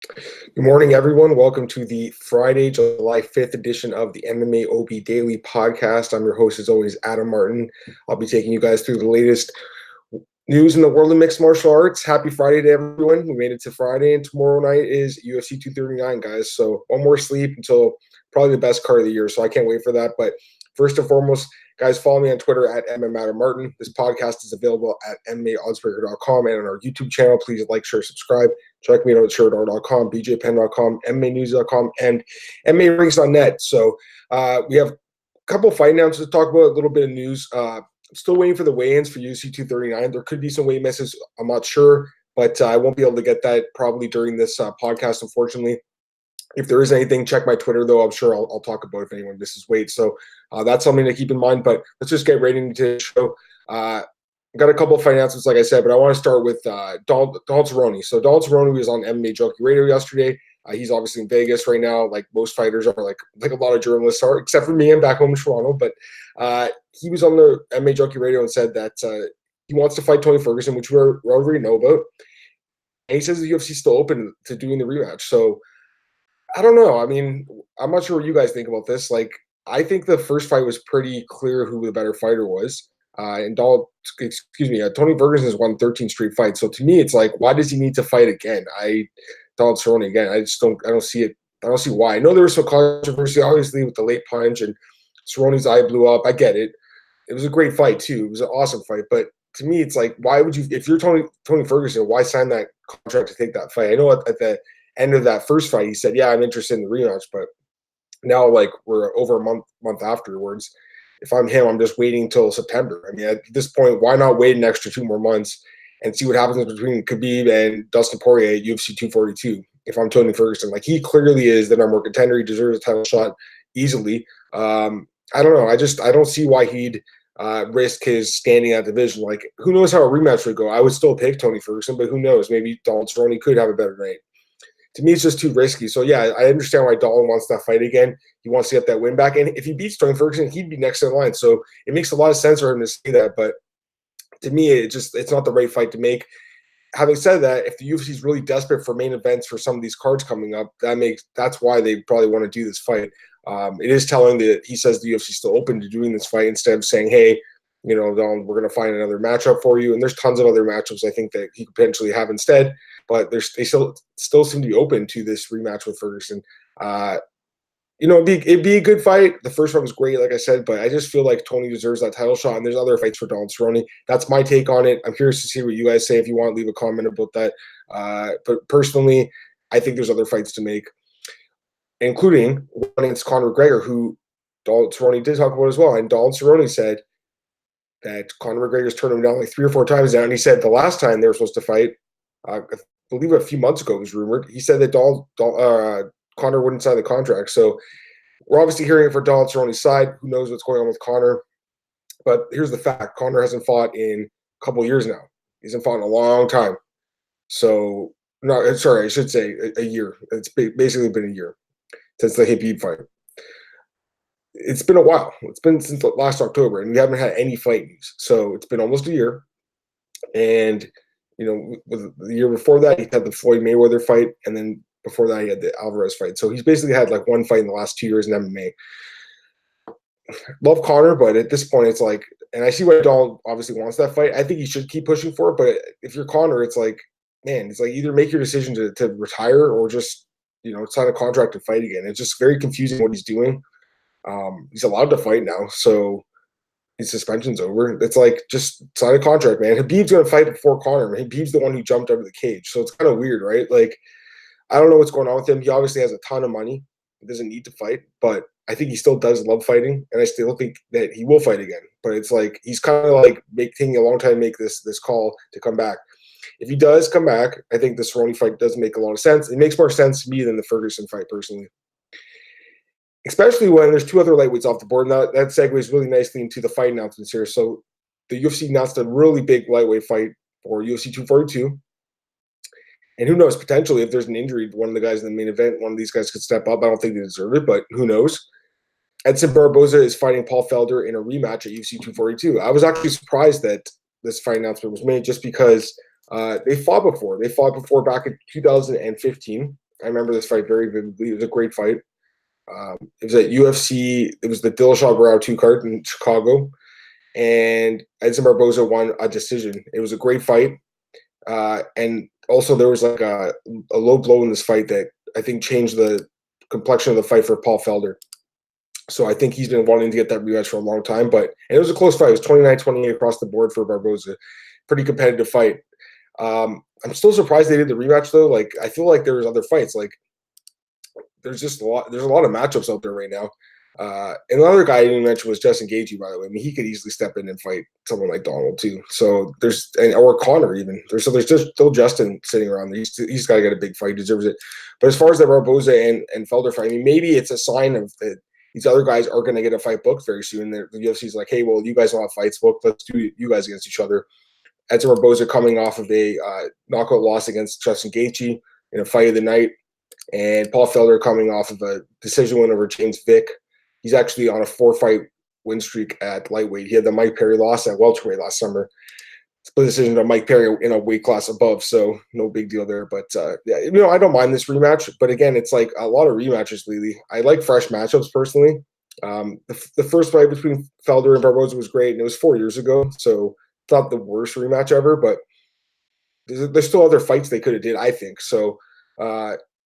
Good morning, everyone. Welcome to the Friday, July 5th edition of the MMAOB Daily podcast. I'm your host, as always, Adam Martin. I'll be taking you guys through the latest news in the world of mixed martial arts. Happy Friday to everyone. We made it to Friday, and tomorrow night is UFC 239, guys. So one more sleep until probably the best card of the year. So I can't wait for that. But first and foremost, guys, follow me on Twitter at MMADamMartin. This podcast is available at MMAOddsbreaker.com and on our YouTube channel. Please like, share, subscribe. Check me out at Cerrone.com, BJPenn.com, MMAnews.com, and MMARings.net. So we have a couple fight announcements to talk about, a little bit of news. I'm still waiting for the weigh-ins for UFC 239. There could be some weight misses. I'm not sure, but I won't be able to get that probably during this podcast, unfortunately. If there is anything, check my Twitter, though. I'm sure I'll talk about if anyone misses weight. So that's something to keep in mind. But let's just get right into the show. Got a couple of fight announcements, like I said, but I want to start with Donald Cerrone. So Donald Cerrone was on MMA Junkie Radio yesterday. He's obviously in Vegas right now, like most fighters are, like a lot of journalists are, except for me. I'm back home in Toronto. But he was on the MMA Junkie Radio and said that he wants to fight Tony Ferguson, which we already know about. And he says the UFC is still open to doing the rematch. So I don't know. I mean, I'm not sure what you guys think about this. Like, I think the first fight was pretty clear who the better fighter was. Tony Ferguson has won 13 straight fights. So to me, it's like, why does he need to fight again? Donald Cerrone again. I don't see it. I don't see why. I know there was some controversy, obviously, with the late punch and Cerrone's eye blew up. I get it. It was a great fight too. It was an awesome fight. But to me, it's like, why would you, if you're Tony Ferguson, why sign that contract to take that fight? I know at the end of that first fight, he said, yeah, I'm interested in the rematch, but now, like, we're over a month afterwards. If I'm him, I'm just waiting till September. I mean, at this point, why not wait an extra 2 more months and see what happens between Khabib and Dustin Poirier at UFC 242? If I'm Tony Ferguson, like, he clearly is the number one contender. He deserves a title shot easily. I don't know. I don't see why he'd risk his standing at division. Like, who knows how a rematch would go? I would still pick Tony Ferguson, but who knows? Maybe Donald Cerrone could have a better night. To me, it's just too risky. So, yeah, I understand why Dalton wants that fight again. He wants to get that win back. And if he beats Tony Ferguson, he'd be next in line. So it makes a lot of sense for him to say that. But to me, it's not the right fight to make. Having said that, if the UFC is really desperate for main events for some of these cards coming up, that's why they probably want to do this fight. It is telling that he says the UFC is still open to doing this fight instead of saying, hey, Don, we're going to find another matchup for you. And there's tons of other matchups I think that he could potentially have instead. But they still seem to be open to this rematch with Ferguson. It'd be a good fight. The first one was great, like I said, but I just feel like Tony deserves that title shot, and there's other fights for Donald Cerrone. That's my take on it. I'm curious to see what you guys say. If you want, leave a comment about that. But personally, I think there's other fights to make, including one against Conor McGregor, who Donald Cerrone did talk about as well. And Donald Cerrone said that Conor McGregor's turned him down like 3 or 4 times now. And he said the last time they were supposed to fight, I believe a few months ago it was rumored, he said that Conor wouldn't sign the contract. So we're obviously hearing it for Donald Cerrone's side. Who knows what's going on with Conor? But here's the fact. Conor hasn't fought in a couple years now. He hasn't fought in a long time. So, no, sorry, I should say a year. It's basically been a year since the Hakeem fight. It's been a while. It's been since last October, and we haven't had any fight news. So it's been almost a year. And, with the year before that, he had the Floyd Mayweather fight, and then before that, he had the Alvarez fight. So he's basically had like one fight in the last 2 years in MMA. Love Conor, but at this point, it's like, and I see why Donald obviously wants that fight. I think he should keep pushing for it. But if you're Conor, it's like, man, it's like either make your decision to retire or just, sign a contract and fight again. It's just very confusing what he's doing. He's allowed to fight now, so his suspension's over. It's like, just sign a contract, man. Habib's going to fight before Conor. Habib's the one who jumped out of the cage. So it's kind of weird, right? Like, I don't know what's going on with him. He obviously has a ton of money. He doesn't need to fight, but I think he still does love fighting, and I still think that he will fight again. But it's like he's kind of like taking a long time to make this call to come back. If he does come back, I think the Cerrone fight does make a lot of sense. It makes more sense to me than the Ferguson fight, personally. Especially when there's 2 other lightweights off the board. And that segues really nicely into the fight announcements here. So the UFC announced a really big lightweight fight for UFC 242. And who knows, potentially, if there's an injury to one of the guys in the main event, one of these guys could step up. I don't think they deserve it, but who knows? Edson Barboza is fighting Paul Felder in a rematch at UFC 242. I was actually surprised that this fight announcement was made just because they fought before. They fought before back in 2015. I remember this fight very vividly. It was a great fight. It was at UFC. It was the Dillashaw Barboza 2 card in Chicago, and Edson Barboza won a decision. It was a great fight, and also there was like a low blow in this fight that I think changed the complexion of the fight for Paul Felder. So I think he's been wanting to get that rematch for a long time, and it was a close fight. It was 29-28 across the board for Barboza. Pretty competitive fight. I'm still surprised they did the rematch though. Like I feel like there was other fights. Like there's a lot of matchups out there right now. And another guy I didn't mention was Justin Gaethje, by the way. I mean, he could easily step in and fight someone like Donald too. So or Conor even. There's just still Justin sitting around. He's got to get a big fight. He deserves it. But as far as the Barboza and Felder fight, I mean, maybe it's a sign of that these other guys are going to get a fight booked very soon. The UFC's like, hey, well, you guys don't have fights booked. Let's do you guys against each other. Edson Barboza coming off of a knockout loss against Justin Gaethje in a fight of the night, and Paul Felder coming off of a decision win over James Vick. He's actually on a 4-fight win streak at lightweight. He had the Mike Perry loss at welterweight last summer. Split decision to Mike Perry in a weight class above, so no big deal there. But yeah, I don't mind this rematch. But again, it's like a lot of rematches lately. I like fresh matchups personally. The first fight between Felder and Barboza was great, and it was 4 years ago, so not the worst rematch ever. But there's still other fights they could have did, I think. So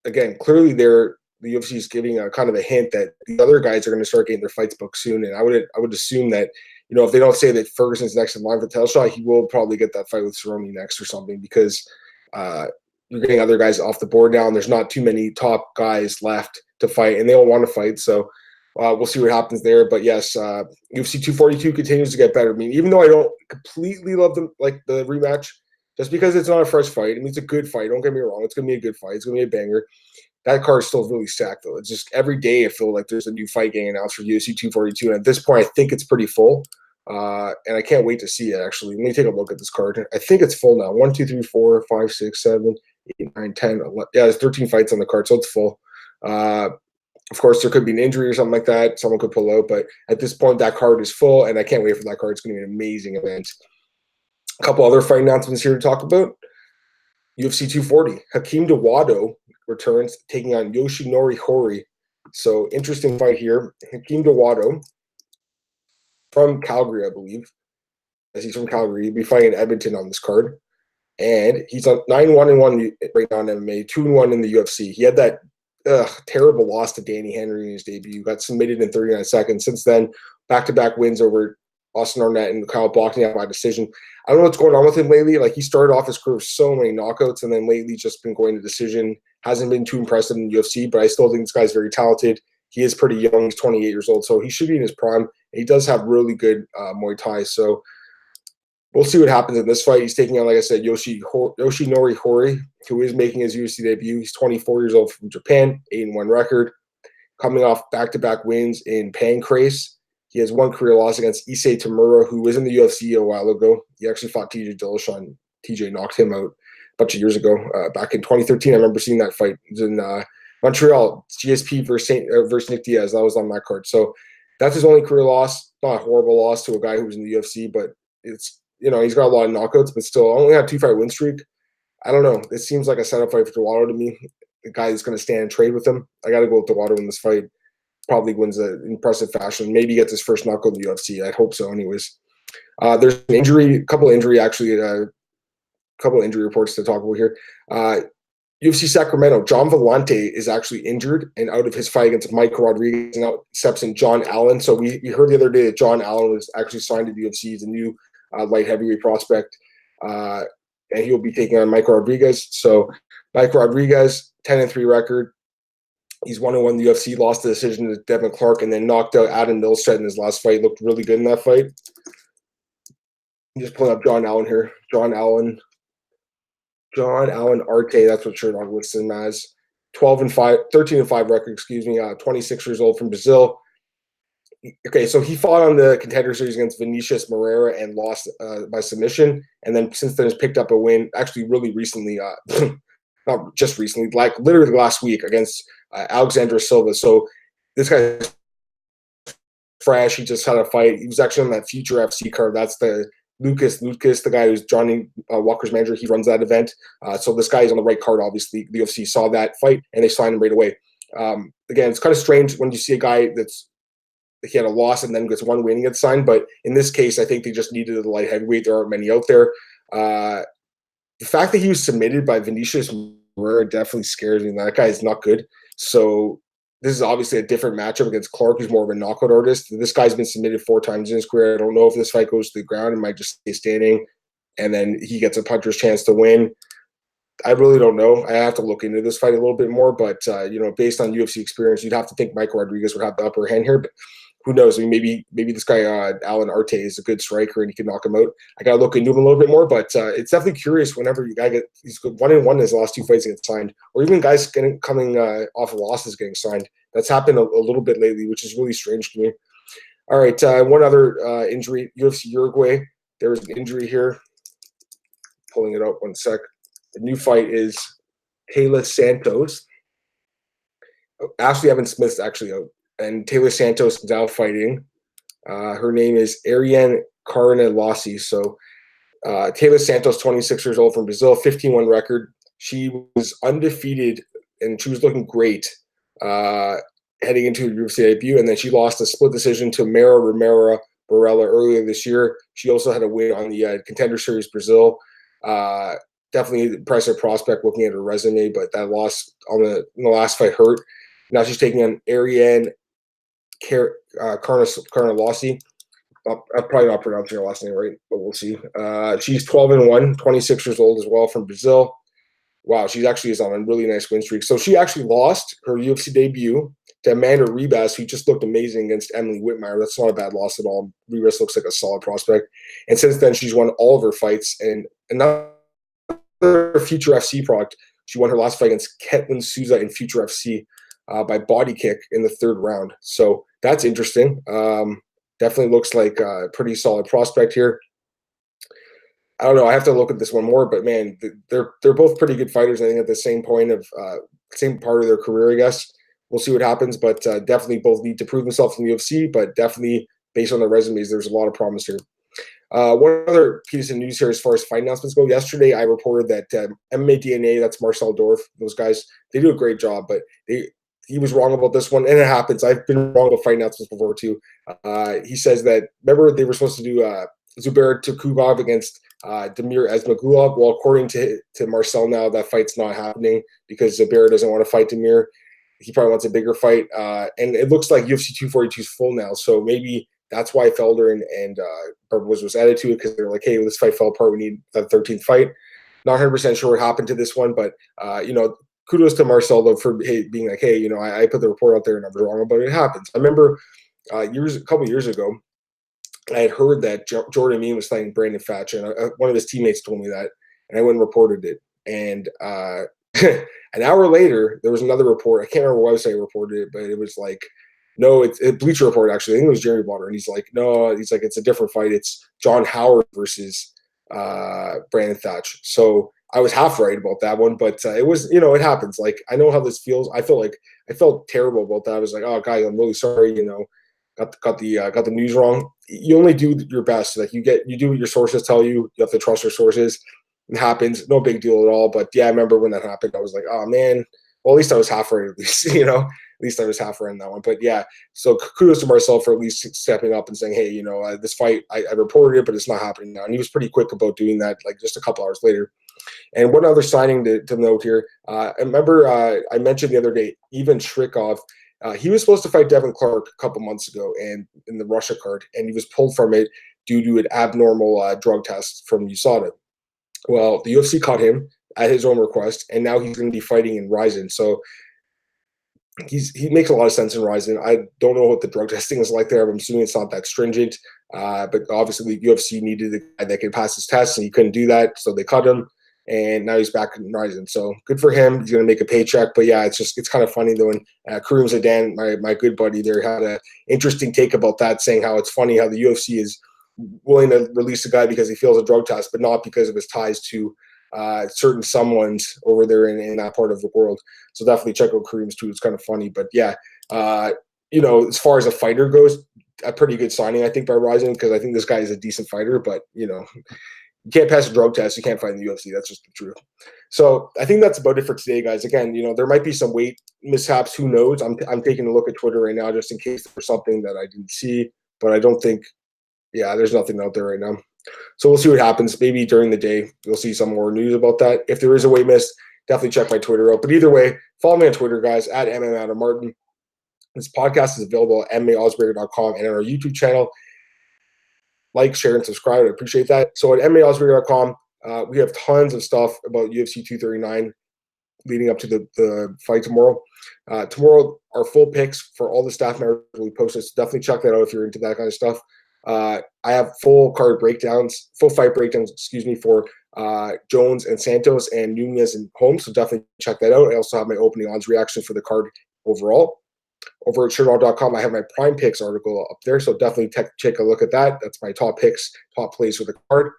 again, clearly the UFC is giving a kind of a hint that the other guys are going to start getting their fights booked soon. And I would assume that, if they don't say that Ferguson's next in line for the title shot, he will probably get that fight with Cerrone next or something, because you're getting other guys off the board now, and there's not too many top guys left to fight, and they all want to fight. So we'll see what happens there. But yes, UFC 242 continues to get better. I mean, even though I don't completely love the rematch, just because it's not a fresh fight, I mean, it's a good fight. Don't get me wrong. It's going to be a good fight. It's going to be a banger. That card is still really stacked, though. It's just every day I feel like there's a new fight getting announced for UFC 242. And at this point, I think it's pretty full. And I can't wait to see it, actually. Let me take a look at this card. I think it's full now. 1, 2, 3, 4, 5, 6, 7, 8, 9, 10, 11. Yeah, there's 13 fights on the card, so it's full. Of course, there could be an injury or something like that. Someone could pull out. But at this point, that card is full, and I can't wait for that card. It's going to be an amazing event. A couple other fight announcements here to talk about. UFC 240. Hakeem Dawodu returns, taking on Yoshinori Horie. So interesting fight here. Hakeem Dawodu from Calgary, I believe. As he's from Calgary, he'll be fighting in Edmonton on this card. And he's on 9-1-1 right now in MMA, 2-1 in the UFC. He had that terrible loss to Danny Henry in his debut. Got submitted in 39 seconds. Since then, back-to-back wins over Austin Arnett and Kyle Bochniak by decision. I don't know what's going on with him lately. Like, he started off his career with so many knockouts, and then lately just been going to decision. Hasn't been too impressive in the UFC, but I still think this guy's very talented. He is pretty young. He's 28 years old, so he should be in his prime. He does have really good Muay Thai, so we'll see what happens in this fight. He's taking on, like I said, Yoshinori Horie, who is making his UFC debut. He's 24 years old from Japan, 8-1 record, coming off back-to-back wins in Pancrase. He has one career loss against Issei Tamura, who was in the UFC a while ago. He actually fought TJ Dillashaw, and TJ knocked him out a bunch of years ago. Back in 2013, I remember seeing that fight. It was in Montreal, GSP versus Nick Diaz. That was on that card. So that's his only career loss. Not a horrible loss to a guy who was in the UFC, but it's, he's got a lot of knockouts, but still only had 2-fight win streak. I don't know. It seems like a setup fight for Dawodu to me. The guy that's going to stand and trade with him. I got to go with Dawodu in this fight. Probably wins in impressive fashion. Maybe gets his first knockout in the UFC. I hope so anyways. There's an injury, a couple injury reports to talk about here. UFC Sacramento, John Vellante is actually injured and out of his fight against Mike Rodriguez, and now steps in John Allan. So we heard the other day that John Allan was actually signed to the UFC. He's a new light heavyweight prospect, and he will be taking on Mike Rodriguez. So Mike Rodriguez, 10-3 record. He's 1-1 in the UFC, lost the decision to Devin Clark, and then knocked out Adam Milstead in his last fight. Looked really good in that fight. I'm just pulling up John Allan here. John Allan Arte, that's what Sherdog lists him as. 13-5 record, 26 years old from Brazil. Okay, so he fought on the Contender Series against Vinicius Moreira and lost by submission, and then since then has picked up a win, actually really recently, not just recently, like literally last week against Alexandre Silva. So this guy's fresh. He just had a fight. He was actually on that Future FC card. That's the Lucas, the guy who's Johnny Walker's manager, he runs that event. So this guy is on the right card, obviously. The UFC saw that fight, and they signed him right away. Again, it's kind of strange when you see a guy he had a loss and then gets one win and gets signed. But in this case, I think they just needed the light heavyweight. There aren't many out there. The fact that he was submitted by Vinicius Moreira definitely scares me. That guy is not good. So this is obviously a different matchup against Clark, who's more of a knockout artist. This guy's been submitted 4 times in his career. I don't know if this fight goes to the ground. It might just stay standing, and then he gets a puncher's chance to win. I really don't know. I have to look into this fight a little bit more, but based on UFC experience, you'd have to think Michael Rodriguez would have the upper hand here. But who knows? I mean, maybe this guy Allan Arte is a good striker and he can knock him out. I gotta look into him a little bit more, but it's definitely curious. Whenever he's 1-1 in his last 2 fights get signed, or even guys coming off of losses getting signed. That's happened a little bit lately, which is really strange to me. All right, one other injury: UFC Uruguay. There was an injury here. Pulling it up 1 sec. The new fight is Taila Santos. Ashley Evan Smith's actually out. And Taila Santos is out fighting. Her name is Ariane Carnelossi. So Taila Santos, 26 years old, from Brazil, 15-1 record. She was undefeated and she was looking great heading into her UFC debut. And then she lost a split decision to Mara Romero Barella earlier this year. She also had a win on the Contender Series Brazil. Definitely impressive prospect looking at her resume, but that loss in the last fight hurt. Now she's taking on Ariane Carnelossi. I'm probably not pronouncing her last name right, but we'll see. She's 12-1, 26 years old as well, from Brazil. Wow, she actually is on a really nice win streak. So she actually lost her UFC debut to Amanda Ribas, who just looked amazing against Emily Whitmire. That's not a bad loss at all. Ribas looks like a solid prospect. And since then, she's won all of her fights. And another Future FC product, she won her last fight against Ketlin Souza in Future FC by body kick in the 3rd round. So that's interesting. Definitely looks like a pretty solid prospect here. I don't know. I have to look at this one more, but man, they're both pretty good fighters. I think at the same point of same part of their career, I guess. We'll see what happens, but definitely both need to prove themselves in the UFC. But definitely based on their resumes, there's a lot of promise here. One other piece of news here as far as fight announcements go. Yesterday, I reported that MMA DNA, that's Marcel Dorf, those guys, they do a great job, but he was wrong about this one, and it happens. I've been wrong about fight announcements before too. He says that, remember they were supposed to do Zubaira Tukhugov against Damir Ismagulov. Well, according to Marcel now, that fight's not happening because Zubaira doesn't want to fight Damir. He probably wants a bigger fight. And it looks like UFC 242 is full now, so maybe that's why Felder and Barboza was added to it, because they're like, hey, this fight fell apart. We need that 13th fight. Not 100% sure what happened to this one, but kudos to Marcel though for being like, hey, I put the report out there and I was wrong about it. It happens. I remember a couple years ago, I had heard that Jordan Mean was fighting Brandon Fatch, and one of his teammates told me that, and I went and reported it. And an hour later, there was another report. I can't remember what website reported it, but it was like, no, it's Bleacher Report, actually. I think it was Jerry Blotter. And he's like, no, it's a different fight. It's John Howard versus Brandon Thatch. So I was half right about that one, but it was, it happens. Like, I know how this feels. I felt terrible about that. I was like, oh, guys, I'm really sorry. Got the news wrong. You only do your best. Like, you do what your sources tell you. You have to trust your sources. It happens. No big deal at all. But yeah, I remember when that happened, I was like, oh man. Well, at least I was half right. At least, at least I was half right in that one. But yeah, so kudos to Marcel for at least stepping up and saying, hey, this fight, I reported it, but it's not happening now. And he was pretty quick about doing that, like just a couple hours later. And one other signing to note here. I remember I mentioned the other day, Ivan Shtyrkov. He was supposed to fight Devin Clark a couple months ago, and in the Russia card, and he was pulled from it due to an abnormal drug test from USADA. Well, the UFC caught him at his own request, and now he's going to be fighting in RIZIN. So he makes a lot of sense in RIZIN. I don't know what the drug testing is like there. I'm assuming it's not that stringent. But obviously, the UFC needed a guy that could pass his tests, and he couldn't do that, so they cut him. And now he's back in RIZIN. So good for him. He's going to make a paycheck. But yeah, it's kind of funny though. And Kareem Zidane, my good buddy there, had an interesting take about that, saying how it's funny how the UFC is willing to release a guy because he fails a drug test, but not because of his ties to certain someones over there in that part of the world. So definitely check out Kareem's too. It's kind of funny. But yeah, as far as a fighter goes, a pretty good signing, I think, by RIZIN, because I think this guy is a decent fighter. But you can't pass a drug test, you can't fight in the UFC. That's just the truth. So I think that's about it for today, guys. Again, there might be some weight mishaps. Who knows? I'm taking a look at Twitter right now just in case there's something that I didn't see, but I don't think. Yeah, there's nothing out there right now. So we'll see what happens. Maybe during the day you'll see some more news about that. If there is a weight miss, definitely check my Twitter out. But either way, follow me on Twitter, guys, at MMAOB. This podcast is available at MMAOsberger.com and on our YouTube channel. Like, share, and subscribe. I appreciate that. So at MMAOsberger.com, we have tons of stuff about UFC 239 leading up to the fight tomorrow. Tomorrow, our full picks for all the staff members will be posted. So definitely check that out if you're into that kind of stuff. I have full fight breakdowns, for Jones and Santos and Nunez and Holmes. So definitely check that out. I also have my opening odds reaction for the card overall. Over at Cerrone.com, I have my prime picks article up there. So definitely take a look at that. That's my top picks, top plays for the card.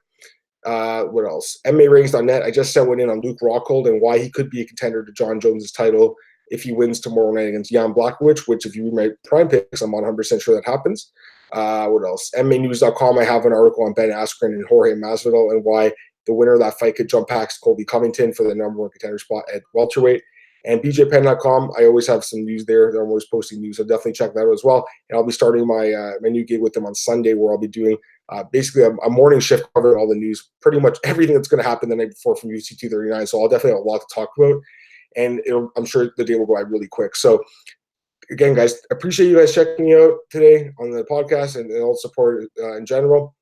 What else? MMARatings.net. I just sent one in on Luke Rockhold and why he could be a contender to John Jones's title if he wins tomorrow night against Jan Blachowicz, which if you read my prime picks, I'm 100% sure that happens. What else? MMAnews.com, I have an article on Ben Askren and Jorge Masvidal and why the winner of that fight could jump past Colby Covington for the number one contender spot at welterweight. And BJPenn.com, I always have some news there. They're always posting news, so definitely check that out as well. And I'll be starting my my new gig with them on Sunday, where I'll be doing basically a morning shift covering all the news, pretty much everything that's going to happen the night before from UFC 239. So I'll definitely have a lot to talk about, and I'm sure the day will go by really quick. So again, guys, appreciate you guys checking me out today on the podcast and all the support in general.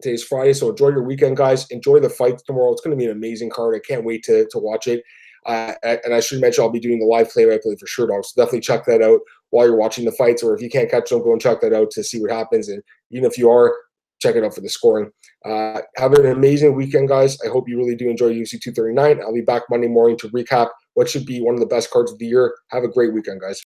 Today's Friday, so enjoy your weekend, guys. Enjoy the fight tomorrow. It's going to be an amazing card. I can't wait to watch it. And I should mention I'll be doing the live play-by-play for Sure Dog, so definitely check that out while you're watching the fights, or if you can't catch them, go and check that out to see what happens. And even if you are, check it out for the scoring. Have an amazing weekend, guys. I hope you really do enjoy UFC 239. I'll be back Monday morning to recap what should be one of the best cards of the year. Have a great weekend, guys.